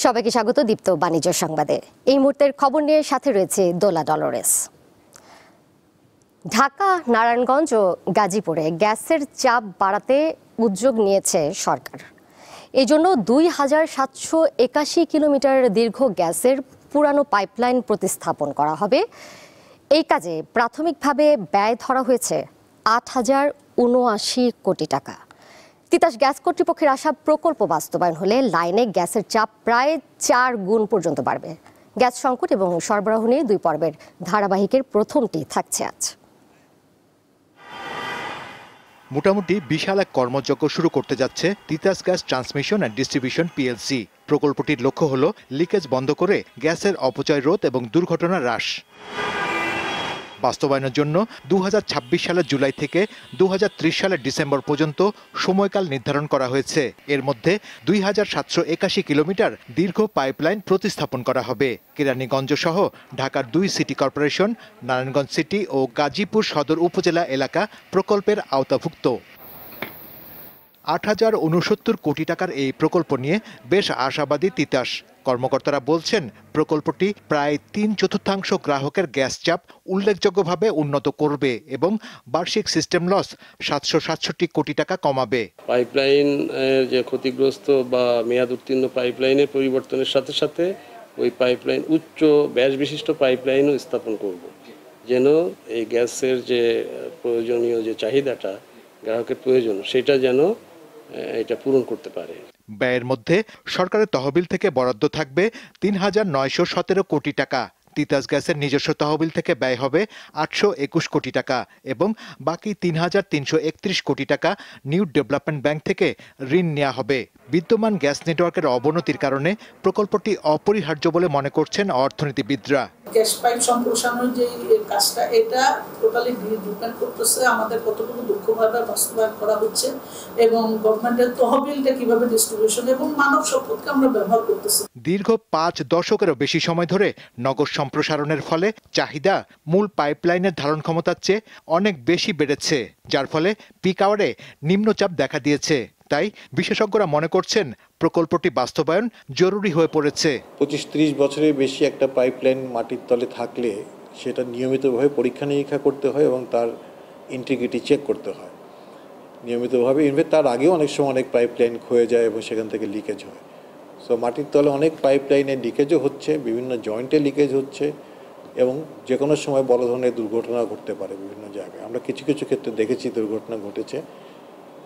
সবাইকে স্বাগত দীপ্ত বাণিজ্য সংবাদে। এই মুহূর্তের খবর নিয়ে সাথে রয়েছে দোলা ডলরেস। ঢাকা, নারায়ণগঞ্জ ও গাজীপুরে গ্যাসের চাপ বাড়াতে উদ্যোগ নিয়েছে সরকার। এই জন্য ২,৭৮১ কিলোমিটার দীর্ঘ গ্যাসের পুরানো পাইপলাইন প্রতিস্থাপন করা হবে। এই কাজে প্রাথমিকভাবে ব্যয় ধরা হয়েছে ৮,০৭৯ কোটি টাকা। তিতাস গ্যাস কর্তৃপক্ষের আশা, প্রকল্প বাস্তবায়ন হলে লাইনে গ্যাসের চাপ প্রায় ৪ গুণ পর্যন্ত বাড়বে। গ্যাস সংকট এবং সরবরাহ নিয়ে ২ পর্বের ধারাবাহিকের প্রথমটি থাকছে আজ। মোটামুটি বিশাল এক কর্মযজ্ঞ শুরু করতে যাচ্ছে Titas gas transmission and distribution PLC. প্রকল্পটির লক্ষ্য হল লিকেজ বন্ধ করে গ্যাসের অপচয় রোধ এবং দুর্ঘটনা হ্রাস। বাস্তবায়নের জন্য ২০২৬ সালের জুলাই থেকে ২০৩০ সালের ডিসেম্বর পর্যন্ত সময়কাল নির্ধারণ করা হয়েছে। এর মধ্যে ২,৭৮১ কিলোমিটার দীর্ঘ পাইপলাইন প্রতিস্থাপন করা হবে। কেরানীগঞ্জ সহ ঢাকার ২ সিটি কর্পোরেশন, নারায়ণগঞ্জ সিটি ও গাজীপুর সদর উপজেলা এলাকা প্রকল্পের আওতাভুক্ত। ৮,০৬৯ কোটি টাকার এই প্রকল্প নিয়ে বেশ আশাবাদী তিতাস। কর্মকর্তারা বলছেন, প্রকল্পটি প্রায় ৩/৪ গ্রাহকের গ্যাস চাপ উল্লেখযোগ্যভাবে উন্নত করবে এবং বার্ষিক সিস্টেম লস ৭৬৭ কোটি টাকা কমাবে। পাইপলাইন যে ক্ষতিগ্রস্ত বা মেয়াদ উত্তীর্ণ পাইপলাইনের পরিবর্তনের সাথে সাথে ওই পাইপলাইন উচ্চ ব্যাস বিশিষ্ট পাইপলাইনও স্থাপন করব, যেন এই গ্যাসের যে প্রয়োজনীয় যে চাহিদাটা গ্রাহকের প্রয়োজন সেটা যেন এটা পূরণ করতে পারে। ব্যয়ের মধ্যে সরকারের তহবিল থেকে বরাদ্দ থাকবে ৩,৯১৭ কোটি টাকা। তিতাস গ্যাসের নিজস্ব তহবিল থেকে ব্যয় হবে ৮২১ কোটি টাকা এবং বাকি ৩,৩৩১ কোটি টাকা নিউ ডেভেলপমেন্ট ব্যাংক থেকে ঋণ নেওয়া হবে। বিদ্যমান গ্যাস নেটওয়ার্কের অবনতির কারণে প্রকল্পটি অপরিহার্য বলে মনে করছেন অর্থনীতিবিদরা। গ্যাস পাইপ সম্প্রসারণের যে কাজটা, এটা টোটালি ডিপেন্ড করতেছে আমাদের কতটুকু দক্ষভাবে বাস্তবায়ন করা হচ্ছে এবং গভর্নমেন্টের তহবিলটা কিভাবে ডিস্ট্রিবিউশন এবং মানব সম্পদকে আমরা ব্যবহার করতেছি। দীর্ঘ ৫ দশকেরও বেশি সময় ধরে নগর সম্প্রসারণের ফলে চাহিদা মূল পাইপলাইনের ধারণ ক্ষমতার চেয়ে অনেক বেশি বেড়েছে, যার ফলে পিক আওয়ারে নিম্নচাপ দেখা দিয়েছে। তাই বিশেষজ্ঞরা মনে করছেন প্রকল্পটি বাস্তবায়ন জরুরি হয়ে পড়েছে। ২৫-৩০ বছরের বেশি একটা পাইপলাইন মাটির তলে থাকলে সেটা নিয়মিতভাবে পরীক্ষা নিরীক্ষা করতে হয় এবং তার ইন্টিগ্রিটি চেক করতে হয় নিয়মিতভাবে। ইনফ্যাক্ট তার আগেও অনেক সময় অনেক পাইপলাইন ক্ষয়ে যায় এবং সেখান থেকে লিকেজ হয়। সো মাটির তলে অনেক পাইপলাইনে লিকেজও হচ্ছে, বিভিন্ন জয়েন্টে লিকেজ হচ্ছে এবং যে কোনো সময় বড় ধরনের দুর্ঘটনা ঘটতে পারে বিভিন্ন জায়গায়। আমরা কিছু কিছু ক্ষেত্রে দেখেছি দুর্ঘটনা ঘটেছে।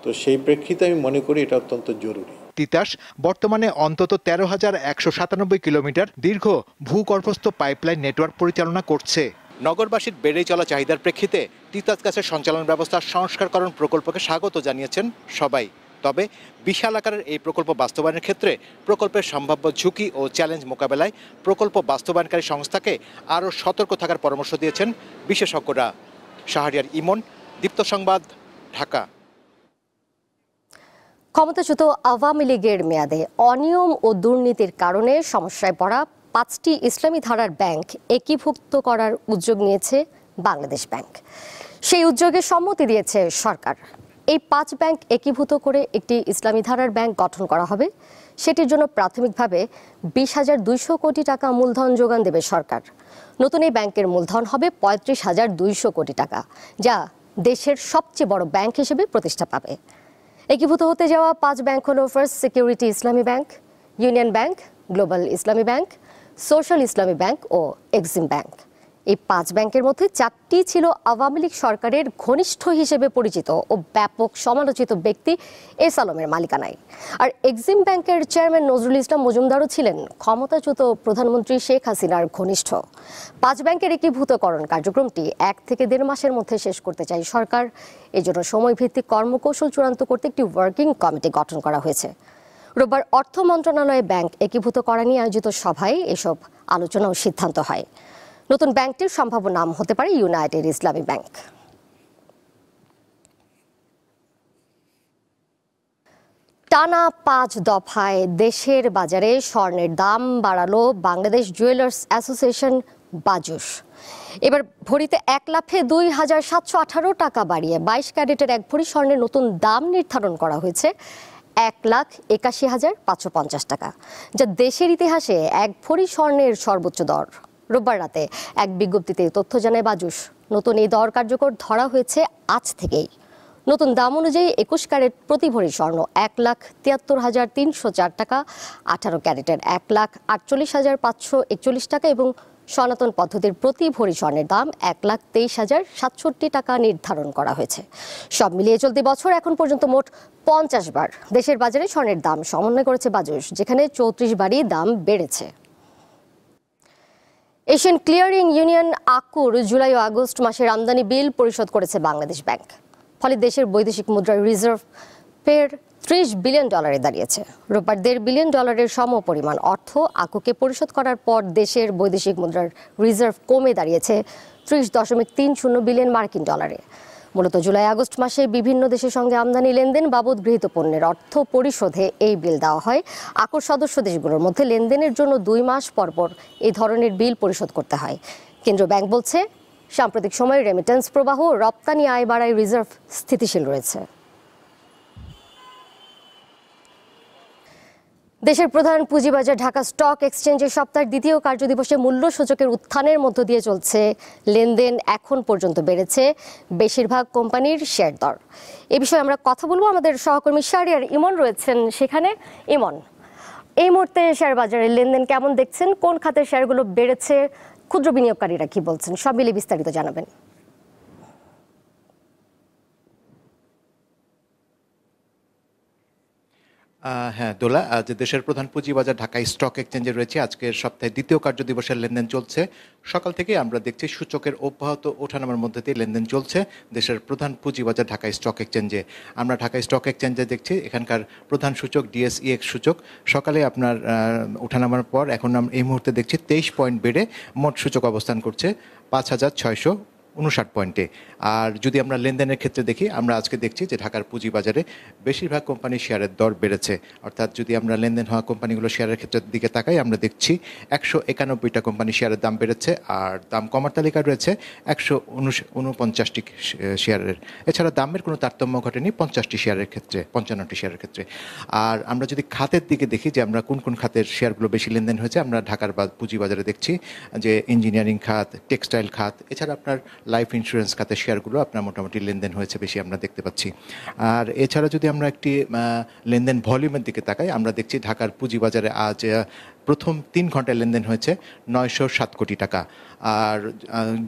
তো সেই প্রেক্ষিতে আমি মনে করি এটা অত্যন্ত জরুরি। তিতাস বর্তমানে অন্তত ১৩,১৯৭ কিলোমিটার দীর্ঘ ভূগর্ভস্থ পাইপলাইন নেটওয়ার্ক পরিচালনা করছে। নগরবাসীর বেড়ে চলা চাহিদার প্রেক্ষিতে তিতাস গ্যাসের সঞ্চালন ব্যবস্থার সংস্কারকরণ প্রকল্পকে স্বাগত জানিয়েছেন সবাই। তবে বিশাল আকারের এই প্রকল্প বাস্তবায়নের ক্ষেত্রে প্রকল্পের সম্ভাব্য ঝুঁকি ও চ্যালেঞ্জ মোকাবেলায় প্রকল্প বাস্তবায়নকারী সংস্থাকে আরও সতর্ক থাকার পরামর্শ দিয়েছেন বিশেষজ্ঞরা। শাহরিয়ার ইমন, দীপ্ত সংবাদ, ঢাকা। ক্ষমতাচ্যুত আওয়ামী লীগের মেয়াদে অনিয়ম ও দুর্নীতির কারণে সমস্যায় পড়া ৫টি ইসলামী ধারার ব্যাংক একীভুক্ত করার উদ্যোগ নিয়েছে বাংলাদেশ ব্যাংক। সেই উদ্যোগে সম্মতি দিয়েছে সরকার। এই ৫ ব্যাংক একীভূত করে একটি ইসলামী ধারার ব্যাংক গঠন করা হবে। সেটির জন্য প্রাথমিকভাবে ২০,২০০ কোটি টাকা মূলধন যোগান দেবে সরকার। নতুন এই ব্যাংকের মূলধন হবে ৩৫,২০০ কোটি টাকা, যা দেশের সবচেয়ে বড় ব্যাংক হিসেবে প্রতিষ্ঠা পাবে। একীভূত হতে যাওয়া ৫ ব্যাংক হল ফার্স্ট সিকিউরিটি ইসলামী ব্যাংক, ইউনিয়ন ব্যাংক, গ্লোবাল ইসলামী ব্যাংক, সোশ্যাল ইসলামী ব্যাংক ও এক্সিম ব্যাংক। এই ৫ ব্যাংকের মধ্যে ৪টি ছিল আওয়ামী লীগ সরকারের ঘনিষ্ঠ হিসেবে পরিচিত ও ব্যাপক সমালোচিত ব্যক্তি এস আলমের মালিকানায়। আর এক্সিম ব্যাংকের চেয়ারম্যান নজরুল ইসলাম মজুমদারও ছিলেন ক্ষমতাচ্যুত প্রধানমন্ত্রী শেখ হাসিনার ঘনিষ্ঠ। ৫ ব্যাংকের একীভূতকরণ কার্যক্রমটি ১ থেকে ১.৫ মাসের মধ্যে শেষ করতে চায় সরকার। এজন্য সময়ভিত্তিক কর্মকৌশল চূড়ান্ত করতে একটি ওয়ার্কিং কমিটি গঠন করা হয়েছে। রোববার অর্থ মন্ত্রণালয়ে ব্যাংক একীভূত করা নিয়ে আয়োজিত সভায় এসব আলোচনা ও সিদ্ধান্ত হয়। নতুন ব্যাংকটির সম্ভাব্য নাম হতে পারে ইউনাইটেড ইসলামী ব্যাংক। টানা ৫ দফায় দেশের বাজারে স্বর্ণের দাম বাড়ালো বাংলাদেশ জুয়েলার্স অ্যাসোসিয়েশন বাজুস। এবার ভরিতে ১ লাফে ২,৭১৮ টাকা বাড়িয়ে ২২ ক্যারেটের ১ ভরি স্বর্ণের নতুন দাম নির্ধারণ করা হয়েছে 1,81,550 টাকা, যা দেশের ইতিহাসে এক ভরি স্বর্ণের সর্বোচ্চ দর। রোববার রাতে এক বিজ্ঞপ্তিতে তথ্য জানায় বাজুস। নতুন এই দর কার্যকর ধরা হয়েছে আজ থেকেই। নতুন দাম অনুযায়ী 21 ক্যারেট প্রতি ভরি স্বর্ণ 1,73,304 টাকা, 18 ক্যারেটের 1,48,541 টাকা এবং সনাতন পদ্ধতির প্রতি ভরি স্বর্ণের দাম 1,23,067 টাকা নির্ধারণ করা হয়েছে। সব মিলিয়ে চলতি বছর এখন পর্যন্ত মোট 50 বার দেশের বাজারে স্বর্ণের দাম সমন্বয় করেছে বাজুস, যেখানে 34 বারই দাম বেড়েছে। এশিয়ান ক্লিয়ারিং ইউনিয়ন আকুর জুলাই ও আগস্ট মাসের আমদানি বিল পরিশোধ করেছে বাংলাদেশ ব্যাংক। ফলে দেশের বৈদেশিক মুদ্রার রিজার্ভ ফের $30 বিলিয়ন দাঁড়িয়েছে। রোববার $1.5 বিলিয়ন সমপরিমাণ অর্থ আকুকে পরিশোধ করার পর দেশের বৈদেশিক মুদ্রার রিজার্ভ কমে দাঁড়িয়েছে $30.30 বিলিয়ন মার্কিন ডলারে। মূলত জুলাই আগস্ট মাসে বিভিন্ন দেশের সঙ্গে আমদানি লেনদেন বাবদ গৃহীত পণ্যের অর্থ পরিশোধে এই বিল দেওয়া হয়। আকুর সদস্য দেশগুলোর মধ্যে লেনদেনের জন্য 2 মাস পরপর এই ধরনের বিল পরিশোধ করতে হয়। কেন্দ্রীয় ব্যাংক বলছে, সাম্প্রতিক সময়ে রেমিটেন্স প্রবাহ, রপ্তানি আয় বাড়ায় রিজার্ভ স্থিতিশীল রয়েছে। দেশের প্রধান পুঁজিবাজার ঢাকা স্টক এক্সচেঞ্জের সপ্তাহের দ্বিতীয় কার্যদিবসে মূল্য সূচকের উত্থানের মধ্য দিয়ে চলছে লেনদেন। এখন পর্যন্ত বেড়েছে বেশিরভাগ কোম্পানির শেয়ার দর। এ বিষয়ে আমরা কথা বলবো, আমাদের সহকর্মী শাহরিয়ার ইমন রয়েছেন সেখানে। ইমন, এই মুহূর্তে শেয়ার বাজারের লেনদেন কেমন দেখছেন? কোন খাতের শেয়ারগুলো বেড়েছে? ক্ষুদ্র বিনিয়োগকারীরা কি বলছেন? সব মিলিয়ে বিস্তারিত জানাবেন। হ্যাঁ দোলা, আজ দেশের প্রধান পুঁজিবাজার ঢাকা স্টক এক্সচেঞ্জে রয়েছে। আজকের সপ্তাহে দ্বিতীয় কার্যদিবসের লেনদেন চলছে। সকাল থেকে আমরা দেখছি সূচকের অব্যাহত ওঠানামার মধ্যে দিয়ে লেনদেন চলছে দেশের প্রধান পুঁজিবাজার ঢাকা স্টক এক্সচেঞ্জে। আমরা ঢাকা স্টক এক্সচেঞ্জে দেখছি এখানকার প্রধান সূচক DSEX সূচক সকালে আপনার ওঠানামার পর এখন আমরা এই মুহূর্তে দেখছি 23 পয়েন্ট বেড়ে মোট সূচক অবস্থান করছে 5,659 পয়েন্টে। আর যদি আমরা লেনদেনের ক্ষেত্রে দেখি, আমরা আজকে দেখছি যে ঢাকার পুঁজিবাজারে বেশিরভাগ কোম্পানির শেয়ারের দর বেড়েছে। অর্থাৎ যদি আমরা লেনদেন হওয়া কোম্পানিগুলো শেয়ারের ক্ষেত্রের দিকে তাকাই, আমরা দেখছি 191টা কোম্পানি শেয়ারের দাম বেড়েছে, আর দাম কমার তালিকায় রয়েছে 149টি শেয়ারের। এছাড়া দামের কোনো তারতম্য ঘটেনি 50টি শেয়ারের ক্ষেত্রে, 55টি শেয়ারের ক্ষেত্রে। আর আমরা যদি খাতের দিকে দেখি যে আমরা কোন কোন খাতের শেয়ারগুলো বেশি লেনদেন হয়েছে, আমরা ঢাকার পুঁজিবাজারে দেখছি যে ইঞ্জিনিয়ারিং খাত, টেক্সটাইল খাত, এছাড়া আপনার লাইফ ইন্স্যুরেন্স খাতের শেয়ারগুলো আপনার মোটামুটি লেনদেন হয়েছে বেশি আমরা দেখতে পাচ্ছি। আর এছাড়া যদি আমরা একটি লেনদেন ভলিউমের দিকে তাকাই, আমরা দেখছি ঢাকার পুঁজিবাজারে আজ প্রথম 3 ঘন্টায় লেনদেন হয়েছে 907 কোটি টাকা। আর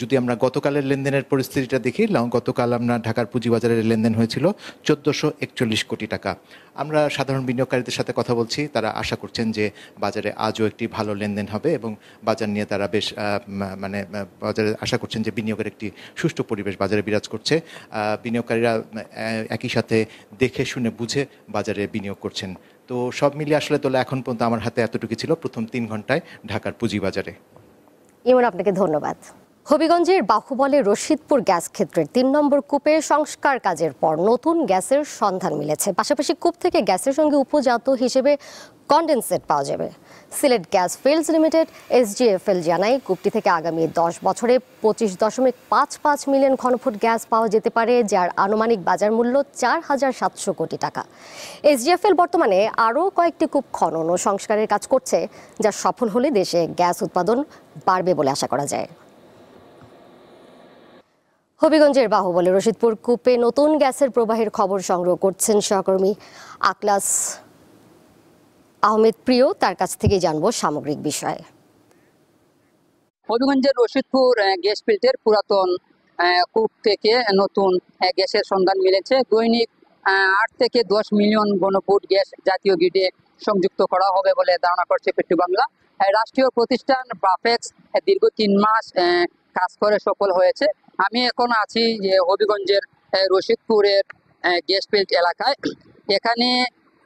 যদি আমরা গতকালের লেনদেনের পরিস্থিতিটা দেখি, গতকাল আমরা ঢাকার পুঁজিবাজারের লেনদেন হয়েছিল 1441 কোটি টাকা। আমরা সাধারণ বিনিয়োগকারীদের সাথে কথা বলছি, তারা আশা করছেন যে বাজারে আজও একটি ভালো লেনদেন হবে এবং বাজার নিয়ে তারা বেশ বাজারে আশা করছেন যে বিনিয়োগের একটি সুষ্ঠু পরিবেশ বাজারে বিরাজ করছে। বিনিয়োগকারীরা একই সাথে দেখে শুনে বুঝে বাজারে বিনিয়োগ করছেন। তো সব মিলিয়ে আসলে তোলা এখন পর্যন্ত আমার হাতে এতটুকু ছিল প্রথম 3 ঘন্টায় ঢাকার পুঁজিবাজারে। ইমন, আপনাকে ধন্যবাদ। হবিগঞ্জের বাহুবলে রশিদপুর গ্যাস ক্ষেত্রের 3 নম্বর কূপে সংস্কার কাজের পর নতুন গ্যাসের সন্ধান মিলেছে। পাশাপাশি কূপ থেকে গ্যাসের সঙ্গে উপজাত হিসেবে কন্ডেনসেট পাওয়া যাবে। Sylhet gas fields limited SGFL জানায়, কূপটি থেকে আগামী 10 বছরে 25.55 মিলিয়ন ঘনফুট গ্যাস পাওয়া যেতে পারে, যার আনুমানিক বাজার মূল্য 4,700 কোটি টাকা। SGFL বর্তমানে আরও কয়েকটি কূপ খনন ও সংস্কারের কাজ করছে, যা সফল হলে দেশে গ্যাস উৎপাদন বাড়বে বলে আশা করা যায়। হবিগঞ্জের বাহুবলে রশিদপুর কূপে নতুন গ্যাসের প্রবাহের খবর সংগ্রহ করছেন সহকর্মী আকলাস আহমেদ প্রিয়। তার কাছ থেকে জানবো সামগ্রিক বিষয়। হবিগঞ্জের রশিদপুর গ্যাস ফিল্ডের পুরাতন কূপ থেকে নতুন গ্যাসের সন্ধান মিলেছে। দৈনিক 8 থেকে 10 মিলিয়ন ঘনফুট গ্যাস জাতীয় গ্রিডে সংযুক্ত করা হবে বলে ধারণা করছে পেট্রোবাংলা। রাষ্ট্রীয় প্রতিষ্ঠান বাফেক্স দীর্ঘ 3 মাস কাজ করে সফল হয়েছে। আমি এখন আছি যে হবিগঞ্জের রশিদপুরের গ্যাস ফিল্ড এলাকায়। এখানে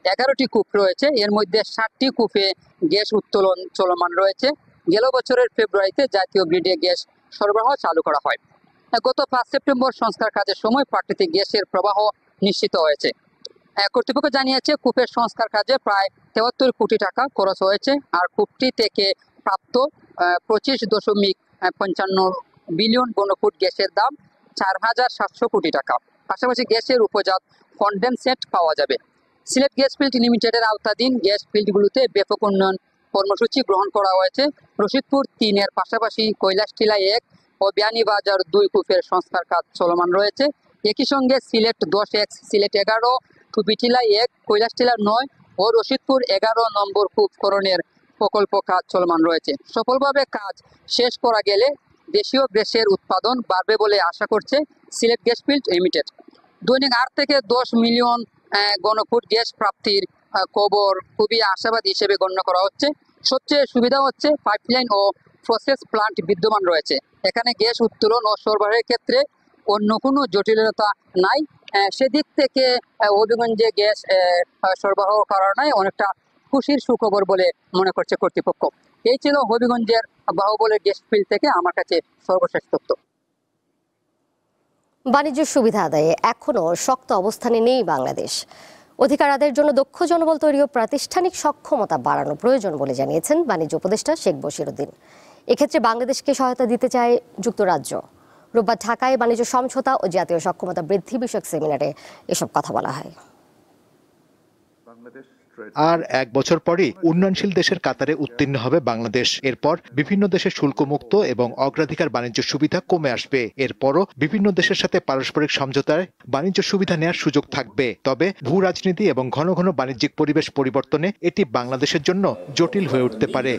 11টি কূপ রয়েছে, এর মধ্যে 7টি কূপে গ্যাস উত্তোলন চলমান রয়েছে। গেল বছরের ফেব্রুয়ারিতে জাতীয় গ্রিডে গ্যাস সরবরাহ চালু করা হয়। গত 5 সেপ্টেম্বর সংস্কার কাজের সময় প্রাকৃতিক গ্যাসের প্রবাহ নিশ্চিত হয়েছে। কর্তৃপক্ষ জানিয়েছে, কূপের সংস্কার কাজে প্রায় 73 কোটি টাকা খরচ হয়েছে। আর কূপটি থেকে প্রাপ্ত 25.55 বিলিয়ন ঘনফুট গ্যাসের দাম 4,700 কোটি টাকা। পাশাপাশি গ্যাসের উপজাত কন্ডেনসেট পাওয়া যাবে। সিলেট গ্যাস ফিল্ড লিমিটেডের আওতাধীন গ্যাস ফিল্ডগুলোতে ব্যাপক উন্নয়ন কর্মসূচি গ্রহণ করা হয়েছে। রশিদপুর 3-এর পাশাপাশি কৈলাসটিলা 1 ও বিয়ানীবাজার 2 কূপের সংস্কার কাজ চলমান রয়েছে। একই সঙ্গে সিলেট 10X, সিলেট 11, টুপিটিলা 1, কৈলাসটিলা 9 ও রশিদপুর 11 নম্বর কূপ খননের প্রকল্প কাজ চলমান রয়েছে। সফলভাবে কাজ শেষ করা গেলে দেশীয় গ্যাসের উৎপাদন বাড়বে বলে আশা করছে সিলেট গ্যাস ফিল্ড লিমিটেড। দৈনিক 8 থেকে 10 মিলিয়ন ঘনফুট গ্যাস প্রাপ্তির খবর খুবই আশাবাদী হিসেবে গণ্য করা হচ্ছে। সবচেয়ে সুবিধা হচ্ছে পাইপলাইন ও প্রসেস প্লান্ট বিদ্যমান রয়েছে। এখানে গ্যাস উত্তোলন ও সরবরাহের ক্ষেত্রে অন্য কোনো জটিলতা নাই। সেদিক থেকে হবিগঞ্জে গ্যাস সরবরাহ করার নাই অনেকটা খুশির সুখবর বলে মনে করছে কর্তৃপক্ষ। এই ছিল হবিগঞ্জের বাহুবলের গ্যাস ফিল্ড থেকে আমার কাছে সর্বশেষ তথ্য। বাণিজ্য সুবিধা আদায়ে এখনও শক্ত অবস্থানে নেই বাংলাদেশ। অধিকার আদায়ের জন্য দক্ষ জনবল তৈরি ও প্রাতিষ্ঠানিক সক্ষমতা বাড়ানো প্রয়োজন বলে জানিয়েছেন বাণিজ্য উপদেষ্টা শেখ বশিরউদ্দিন। এক্ষেত্রে বাংলাদেশকে সহায়তা দিতে চায় যুক্তরাজ্য। রোববার ঢাকায় বাণিজ্য সমঝোতা ও জাতীয় সক্ষমতা বৃদ্ধি বিষয়ক সেমিনারে এসব কথা বলা হয়। আর 1 বছর পরই উন্নয়নশীল দেশের কাতারে উত্তীর্ণ হবে বাংলাদেশ। এরপর বিভিন্ন দেশের শুল্কমুক্ত এবং অগ্রাধিকার বাণিজ্য সুবিধা কমে আসবে। এরপরও বিভিন্ন দেশের সাথে পারস্পরিক সমঝোতায় বাণিজ্য সুবিধা নেওয়ার সুযোগ থাকবে। তবে ভূ রাজনীতি এবং ঘন ঘন বাণিজ্যিক পরিবেশ পরিবর্তনে এটি বাংলাদেশের জন্য জটিল হয়ে উঠতে পারে।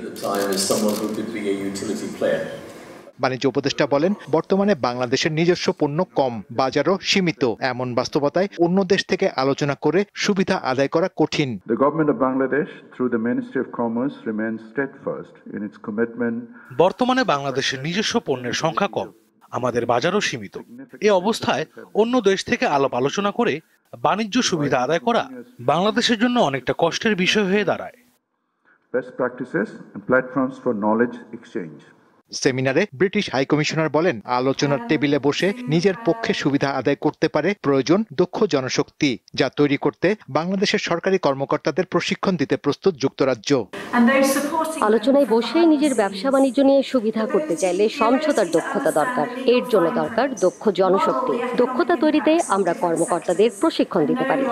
বাণিজ্য উপদেষ্টা বলেন, বর্তমানে বাংলাদেশের নিজস্ব পণ্য কম, বাজারও সীমিত। এমন বাস্তবতায় অন্য দেশ থেকে আলোচনা করে সুবিধা আদায় করা কঠিন। The government of Bangladesh through the Ministry of Commerce remains steadfast in its commitment. বর্তমানে বাংলাদেশের নিজস্ব পণ্যের সংখ্যা কম, আমাদের বাজারও সীমিত। এই অবস্থায় অন্য দেশ থেকে আলাপ আলোচনা করে বাণিজ্য সুবিধা আদায় করা বাংলাদেশের জন্য অনেকটা কষ্টের বিষয় হয়ে দাঁড়ায়। Best practices and platforms for knowledge exchange. সেমিনারে ব্রিটিশ হাইকমিশনার বলেন, আলোচনার টেবিলে বসে নিজের পক্ষে সুবিধা আদায় করতে পারে প্রয়োজন দক্ষ জনশক্তি, যা তৈরি করতে বাংলাদেশের সরকারি কর্মকর্তাদের প্রশিক্ষণ দিতে প্রস্তুত যুক্তরাজ্য। আলোচনায় বসে নিজের ব্যবসা বাণিজ্য নিয়ে সুবিধা করতে চাইলে সমঝোতার দক্ষতা দরকার। এর জন্য দরকার দক্ষ জনশক্তি। দক্ষতা তৈরিতে আমরা কর্মকর্তাদের প্রশিক্ষণ দিতে পারি।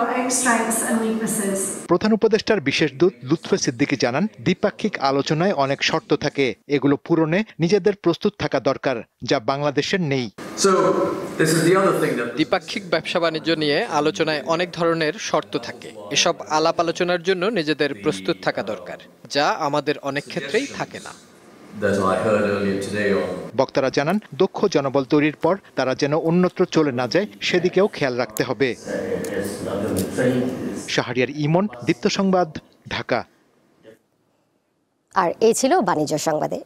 প্রধান উপদেষ্টার বিশেষ দূত লুৎফে সিদ্দিকী জানান, দ্বিপাক্ষিক আলোচনায় অনেক শর্ত থাকে, এগুলো পূরণে নিজেদের প্রস্তুত থাকা দরকার, যা বাংলাদেশের নেই। দ্বিপাক্ষিক ব্যবসা বাণিজ্য নিয়ে আলোচনায় অনেক ধরনের শর্ত থাকে। এসব আলাপ আলোচনার জন্য নিজেদের প্রস্তুত থাকা দরকার, যা আমাদের অনেক ক্ষেত্রেই থাকে না। বক্তারা জানান, দক্ষ জনবল তৈরির পর তারা যেন অন্যত্র চলে না যায় সেদিকেও খেয়াল রাখতে হবে। শাহরিয়ার ইমন, দীপ্ত সংবাদ, ঢাকা। আর এই ছিল বাণিজ্য সংবাদে।